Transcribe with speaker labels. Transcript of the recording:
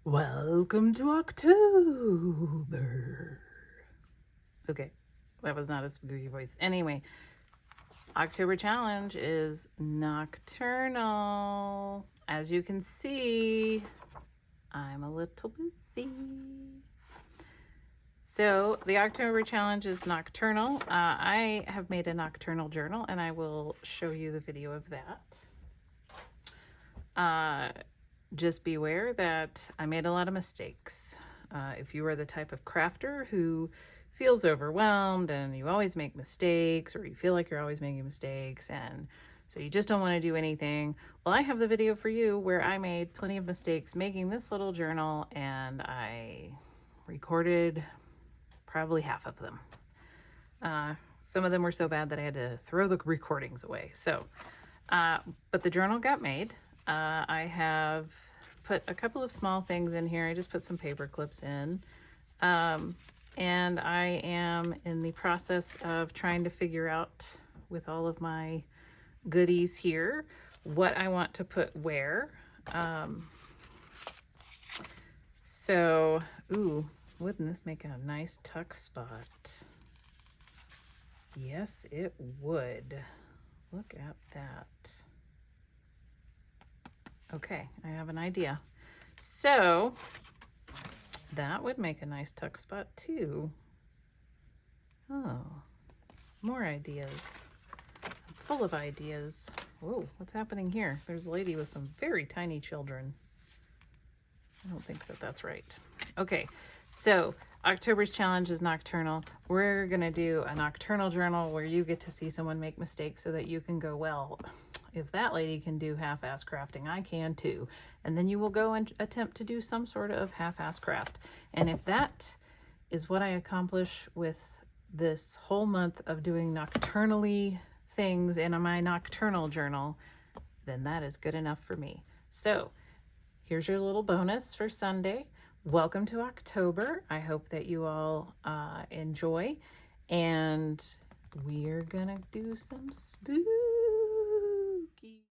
Speaker 1: Welcome to October. Okay, that was not a spooky voice. Anyway, October challenge is nocturnal. As you can see, I'm a little busy. So the October challenge is nocturnal. I have made a nocturnal journal and I will show you the video of that. Just beware that I made a lot of mistakes. If you are the type of crafter who feels overwhelmed and you always make mistakes, or you feel like you're always making mistakes and so you just don't want to do anything, well, I have the video for you where I made plenty of mistakes making this little journal and I recorded probably half of them. Some of them were so bad that I had to throw the recordings away. But the journal got made. I have put a couple of small things in here. I just put some paper clips in. And I am in the process of trying to figure out with all of my goodies here what I want to put where. Ooh, wouldn't this make a nice tuck spot? Yes, it would. Look at that. Okay, I have an idea. So that would make a nice tuck spot too. Oh, more ideas. I'm full of ideas. Whoa, what's happening here? There's a lady with some very tiny children. I don't think that that's right. Okay, so October's challenge is nocturnal. We're gonna do a nocturnal journal where you get to see someone make mistakes so that you can go, well, if that lady can do half-ass crafting, I can too. And then you will go and attempt to do some sort of half-ass craft. And if that is what I accomplish with this whole month of doing nocturnally things in my nocturnal journal, then that is good enough for me. So here's your little bonus for Sunday. Welcome to October. I hope that you all enjoy. And we're gonna do some spooky